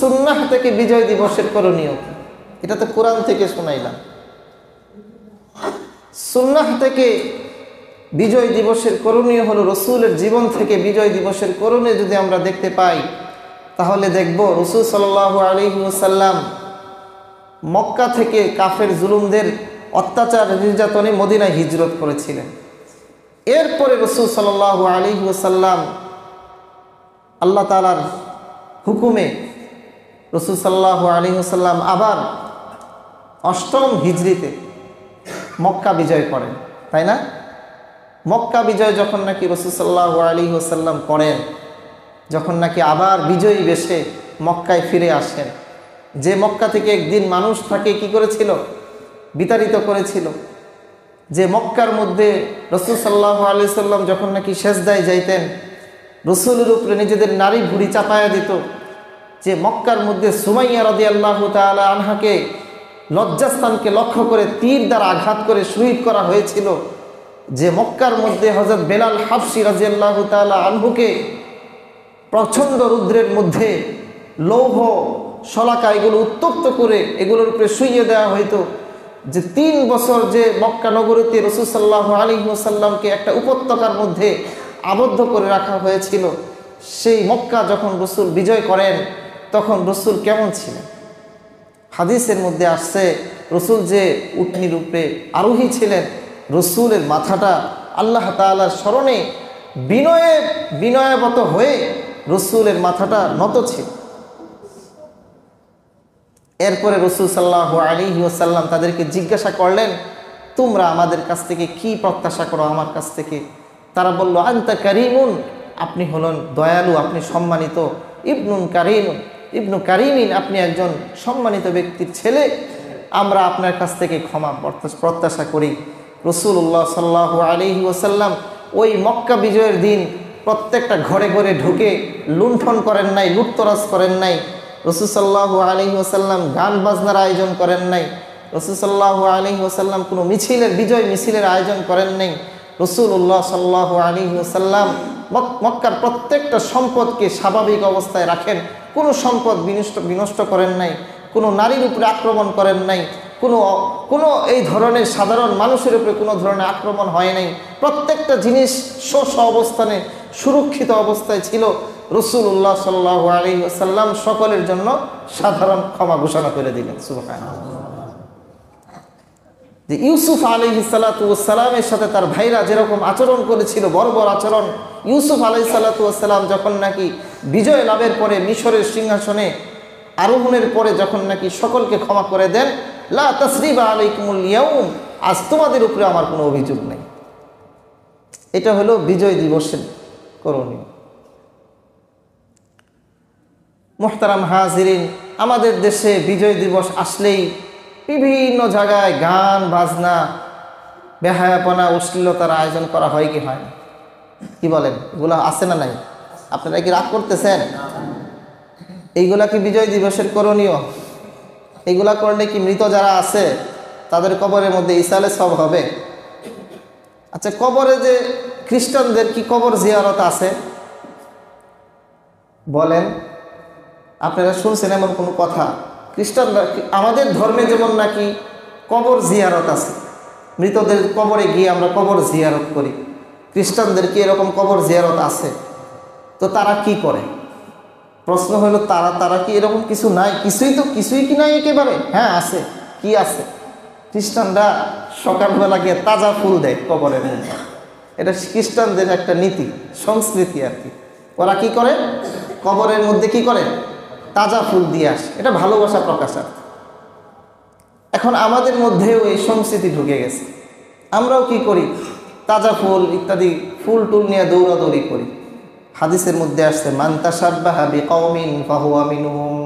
সুন্নাহ থেকে বিজয় দিবসের করণীয় কি? এটা তো কোরআন থেকে শোনাইলাম। সুন্নাহ থেকে বিজয় দিবসের করণীয় হলো রসুলের জীবন থেকে বিজয় দিবসের করণীয় যদি আমরা দেখতে পাই, তাহলে দেখব রসুল সাল্লাল্লাহু আলাইহি ওয়াসাল্লাম মক্কা থেকে কাফের জুলুমদের অত্যাচার নির্যাতনে মদিনায় হিজরত করেছিলেন। এরপরে রসুল সাল্লাল্লাহু আলাইহি ওয়াসাল্লাম আল্লাহ তাআলার হুকুমে রসুল সাল্লাল্লাহু আলাইহি ওয়াসাল্লাম আবার ৮ম হিজরিতে মক্কা বিজয় করেন, তাই না? মক্কা বিজয় যখন নাকি রসুল সাল্লাল্লাহু আলাইহি ওয়াসাল্লাম করেন, যখন নাকি আবার বিজয়ী বেশে মক্কায় ফিরে আসেন, যে মক্কা থেকে একদিন মানুষ তাকে কি করেছিল? বিতাড়িত করেছিল। যে মক্কার মধ্যে রসুল সাল্লাল্লাহু আলাইহি ওয়াসাল্লাম যখন নাকি সেজদায় যাইতেন, রসুলের উপরে নিজেদের নারী ভুঁড়ি চাপায়া দিত, যে মক্কার মধ্যে সুমাইয়া রাদিয়াল্লাহু তাআলা আনহাকে লজ্জাস্থানকে লক্ষ্য করে তীর দ্বারা আঘাত করে শহীদ করা হয়েছিল, যে মক্কার মধ্যে হযরত বেলাল হাবশী রাদিয়াল্লাহু তাআলা আনহুকে প্রচণ্ড রৌদ্রের মধ্যে লৌহ শলাকা এগুলো উত্তপ্ত করে এগুলোর উপরে শুইয়ে দেওয়া হইতো, যে ৩ বছর যে মক্কা নগরীতে রাসূল সাল্লাল্লাহু আলাইহি ওয়াসাল্লামকে একটা উপত্যকার মধ্যে আবদ্ধ করে রাখা হয়েছিল, সেই মক্কা যখন রসুল বিজয় করেন তখন রসুল কেমন ছিলেন? হাদিসের মধ্যে আসছে রসুল যে উটনির উপরে আরোহী ছিলেন, রসুলের মাথাটা আল্লাহ তাআলার স্মরণে বিনয়বত হয়ে রসুলের মাথাটা নত ছিল। এরপরে রসুল সাল্লাল্লাহু আলাইহি ওয়াসাল্লাম তাদেরকে জিজ্ঞাসা করলেন, তোমরা আমাদের কাছ থেকে কি প্রত্যাশা করো আমার কাছ থেকে? তারা বলল, আনতা কারিমুন, আপনি হলেন দয়ালু, আপনি সম্মানিত, ইবনু কারিমিন, আপনি একজন সম্মানিত ব্যক্তির ছেলে, আমরা আপনার কাছ থেকে ক্ষমা প্রত্যাশা করি। রাসূলুল্লাহ সাল্লাল্লাহু আলাইহি ওয়াসাল্লাম ওই মক্কা বিজয়ের দিন প্রত্যেকটা ঘরে ঘরে ঢুকে লুণ্ঠন করেন নাই, লুটতরাজ করেন নাই। রাসূল সাল্লাল্লাহু আলাইহি ওয়াসাল্লাম গান বাজনার আয়োজন করেন নাই। রাসূল সাল্লাল্লাহু আলাইহি ওয়াসাল্লাম কোনো বিজয় মিছিলের আয়োজন করেন নাই। রাসূলুল্লাহ সাল্লাল্লাহু আলাইহি ওয়াসাল্লাম মক্কার প্রত্যেকটা সম্পদকে স্বাভাবিক অবস্থায় রাখেন, কোনো সম্পদ বিনষ্ট করেন নাই, কোনো নারীর উপরে আক্রমণ করেন নাই, কোনো এই ধরনের সাধারণ মানুষের উপরে কোনো ধরনের আক্রমণ হয় নাই। প্রত্যেকটা জিনিস স্ব অবস্থানে সুরক্ষিত অবস্থায় ছিল। রাসূলুল্লাহ সাল্লাল্লাহু আলাইহি ওয়াসাল্লাম সকলের জন্য সাধারণ ক্ষমা ঘোষণা করে দিলেন। সুবহানাল্লাহ। যে ইউসুফ আলাইহিস সালাতু ওয়াস সালামের সাথে তার ভাইরা যেরকম আচরণ করেছিল, বর্বর আচরণ, ইউসুফ আলাইহিস সালাতু ওয়াস সালাম যখন নাকি বিজয় লাভের পরে মিশরের সিংহাসনে আরোহণের পরে যখন নাকি সকলকে ক্ষমা করে দেন, লা তাসরিবা আলাইকুমুল ইয়াউম, আজ তোমাদের উপরে আমার কোনো অভিযোগ নেই। এটা হলো বিজয় দিবসের করণীয়। মুহতারাম হাজিরিন, আমাদের দেশে বিজয় দিবস আসলেই বিভিন্ন জায়গায় গান বাজনা, বেহায়াপনা, অশ্লীলতার আয়োজন করা হয় কি হয় না? কি বলেন? এগুলো আছে না নাই? আপনারা কি রাগ করতেছেন? এইগুলা কি বিজয় দিবসের করণীয়? এইগুলা করলে কি মৃত যারা আছে তাদের কবরের মধ্যে ইসালে সব হবে? আচ্ছা, কবরে যে খ্রিস্টানদের কি কবর জিয়ারত আছে? বলেন, আপনারা শুনছেন এমন কোনো কথা? খ্রিস্টানরা, আমাদের ধর্মে যেমন নাকি কবর জিয়ারত আছে, মৃতদের কবরে গিয়ে আমরা কবর জিয়ারত করি, খ্রিস্টানদের কি এরকম কবর জিয়ারত আছে? তো তারা কি করে? প্রশ্ন হলো, তারা কি এরকম কিছু নাই? কিছুই কি নাই একেবারে? হ্যাঁ আছে। কি আছে? খ্রিস্টানরা সকালবেলা গিয়ে তাজা ফুল দেয় কবরের মধ্যে। এটা খ্রিস্টানদের একটা নীতি, সংস্কৃতি আর কি। ওরা কি করে? কবরের মধ্যে কি করে? তাজা ফুল দিয়ে আসে। এটা ভালোবাসা প্রকাশার। এখন আমাদের মধ্যেও এই সংস্কৃতি ঢুকে গেছে। আমরাও কি করি? তাজা ফুল ইত্যাদি ফুল টুল নিয়ে দৌড়াদৌড়ি করি। হাদিসের মধ্যে আসছে, মান তাশাব্বাহা বিকওমিন ফাহুয়া মিনহুম,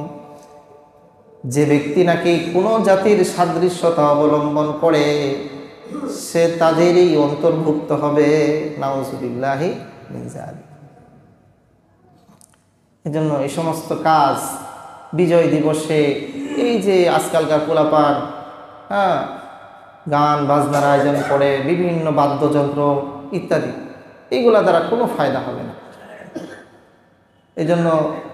যে ব্যক্তি নাকি কোনো জাতির সাদৃশ্যতা অবলম্বন করে সে তাদেরই অন্তর্ভুক্ত হবে। নাউযুবিল্লাহি মিন যালিক। এজন্য এই সমস্ত কাজ বিজয় দিবসে, এই যে আজকালকার পোলাপান গান বাজনার আয়োজন করে, বিভিন্ন বাদ্যযন্ত্র ইত্যাদি, এইগুলা দ্বারা কোনো ফায়দা হবে না। এই জন্য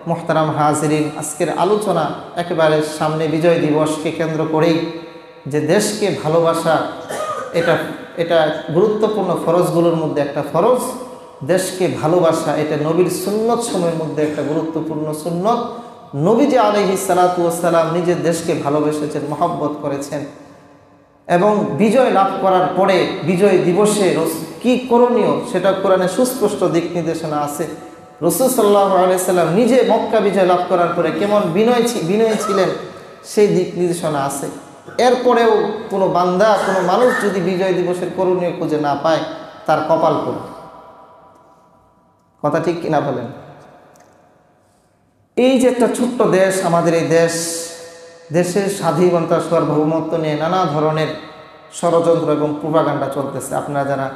মুহতারাম হাজিরিন, আজকের আলোচনা একেবারে সামনে বিজয় দিবসকে কেন্দ্র করেই, যে দেশকে ভালোবাসা এটা এটা গুরুত্বপূর্ণ ফরজগুলোর মধ্যে একটা ফরজ। দেশকে ভালোবাসা এটা নবীর সুন্নত সময়ের মধ্যে একটা গুরুত্বপূর্ণ সুন্নত। নবীজি আলাইহিস সালাতু ওয়াস সালাম নিজের দেশকে ভালোবেসেছেন, মহব্বত করেছেন, এবং বিজয় লাভ করার পরে বিজয় দিবসে কি করণীয় সেটা কোরআনে সুস্পষ্ট দিক নির্দেশনা আছে। রাসূল সাল্লাল্লাহু আলাইহি সাল্লাম নিজে মক্কা বিজয় লাভ করার পরে কেমন বিনয়ী ছিলেন সেই দিক নির্দেশনা আছে। এরপরেও কোনো বান্দা, কোনো মানুষ যদি বিজয় দিবসের করণীয় খুঁজে না পায়, তার কপাল পড়ে। কথা ঠিক কিনা বলেন? এই যে একটা ছোট্ট দেশ, আমাদের এই দেশের স্বাধীনতা সার্বভৌমত্ব নিয়ে নানা ধরনের ষড়যন্ত্র এবং প্রোপাগান্ডা চলতেছে, আপনারা যারা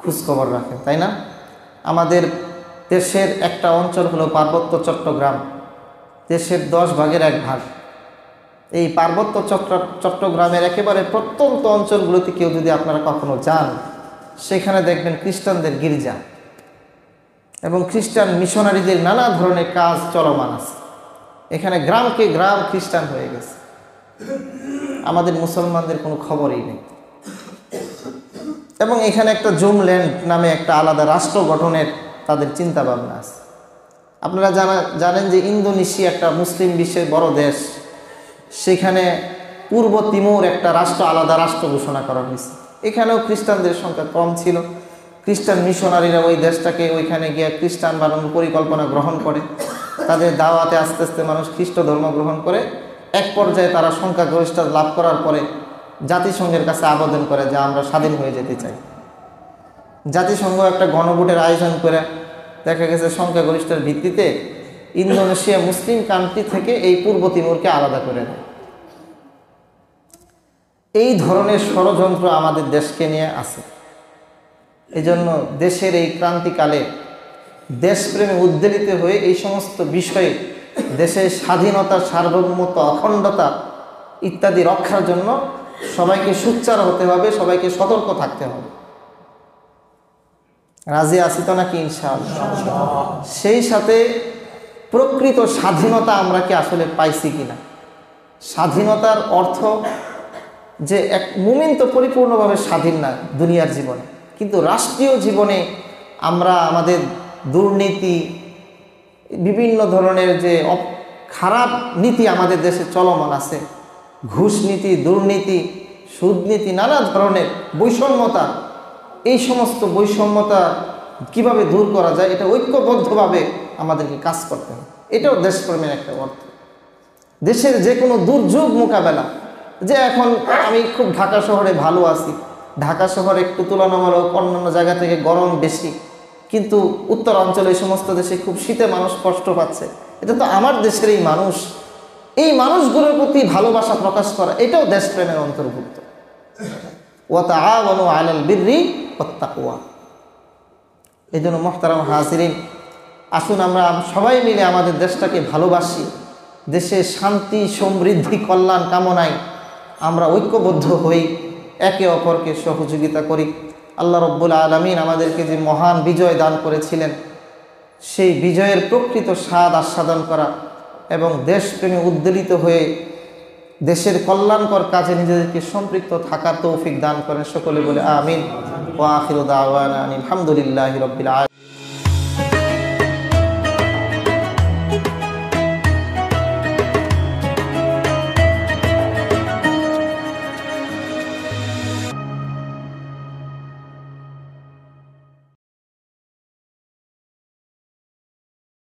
খোঁজখবর রাখেন, তাই না? আমাদের দেশের একটা অঞ্চল হলো পার্বত্য চট্টগ্রাম, দেশের 10 ভাগের 1 ভাগ। এই পার্বত্য চট্টগ্রামের একেবারে প্রত্যন্ত অঞ্চলগুলোতে কেউ যদি আপনারা কখনো যান, সেখানে দেখবেন খ্রিস্টানদের গির্জা এবং খ্রিস্টান মিশনারিদের নানা ধরনের কাজ চলমান আছে। এখানে গ্রামকে গ্রাম খ্রিস্টান হয়ে গেছে, আমাদের মুসলমানদের কোনো খবরই নেই। এবং এখানে একটা জুমল্যান্ড নামে একটা আলাদা রাষ্ট্র গঠনের তাদের চিন্তা ভাবনা আছে। আপনারা জানেন যে ইন্দোনেশিয়া একটা মুসলিম বিশ্বের বড় দেশ, সেখানে পূর্ব তিমুর একটা রাষ্ট্র, আলাদা রাষ্ট্র ঘোষণা করা হয়েছে। এখানেও খ্রিস্টানদের সংখ্যা কম ছিল। খ্রিস্টান মিশনারিরা ওই দেশটাকে, ওইখানে গিয়ে খ্রিস্টান বানানোর পরিকল্পনা গ্রহণ করে। তাদের দাওয়াতে আস্তে আস্তে মানুষ খ্রিস্ট ধর্ম গ্রহণ করে। এক পর্যায়ে তারা সংখ্যাগরিষ্ঠতা লাভ করার পরে জাতিসংঘের কাছে আবেদন করে যে আমরা স্বাধীন হয়ে যেতে চাই। জাতিসংঘ একটা গণভোটের আয়োজন করে দেখা গেছে সংখ্যাগরিষ্ঠের ভিত্তিতে ইন্দোনেশিয়া মুসলিম কান্ট্রি থেকে এই পূর্ব তিমুরকে আলাদা করে দেয়। এই ধরনের ষড়যন্ত্র আমাদের দেশকে নিয়ে আছে। এই জন্য দেশের এই ক্রান্তিকালে দেশপ্রেমে উদ্বেলিত হয়ে এই সমস্ত বিষয়ে দেশের স্বাধীনতা, সার্বভৌমত্ব, অখণ্ডতা ইত্যাদি রক্ষার জন্য সবাইকে সোচ্চার হতে হবে, সবাইকে সতর্ক থাকতে হবে। রাজি আছি তো নাকি ইনশাআল্লাহ? সেই সাথে প্রকৃত স্বাধীনতা আমরা কি আসলে পাইছি কিনা? স্বাধীনতার অর্থ যে এক মুমিন তো পরিপূর্ণভাবে স্বাধীন না দুনিয়ার জীবনে, কিন্তু রাষ্ট্রীয় জীবনে আমরা আমাদের দুর্নীতি, বিভিন্ন ধরনের যে খারাপ নীতি আমাদের দেশে চলমান আছে, ঘুষ নীতি, দুর্নীতি, সুদ নীতি, নানা ধরনের বৈষম্যতা, এই সমস্ত বৈষম্যতা কিভাবে দূর করা যায়, এটা ঐক্যবদ্ধভাবে আমাদেরকে কাজ করতে হবে। এটাও দেশপ্রেমের একটা অর্থ। দেশের যে কোনো দুর্যোগ মোকাবেলা, যে এখন আমি খুব ঢাকা শহরে ভালো আছি, ঢাকা শহরে একটু তুলনামূলক অন্যান্য জায়গা থেকে গরম বেশি, কিন্তু উত্তর অঞ্চলে এই সমস্ত দেশে খুব শীতে মানুষ কষ্ট পাচ্ছে, এটা তো আমার দেশের এই মানুষ, এই মানুষগুলোর প্রতি ভালোবাসা প্রকাশ করা, এটাও দেশপ্রেমের অন্তর্ভুক্ত। ওয়া তাআওয়ানু আলাল বিররি ওয়াত তাকওয়া। এই জন্য মুহতারাম হাজিরিন, আসুন আমরা সবাই মিলে আমাদের দেশটাকে ভালোবাসি, দেশে শান্তি, সমৃদ্ধি, কল্যাণ কামনায় আমরা ঐক্যবদ্ধ হই, একে অপরকে সহযোগিতা করি। আল্লাহ রব্বুল আলামিন আমাদেরকে যে মহান বিজয় দান করেছিলেন, সেই বিজয়ের প্রকৃত স্বাদ আস্বাদন করা এবং দেশপ্রেমে উদ্বেলিত হয়ে দেশের কল্যাণকর কাজে নিজেদেরকে সম্পৃক্ত থাকার তৌফিক দান করেন। সকলে বলে আমিন। ওয়া আখিরু দাওয়ানা আলহামদুলিল্লাহি রাব্বিল আলামিন।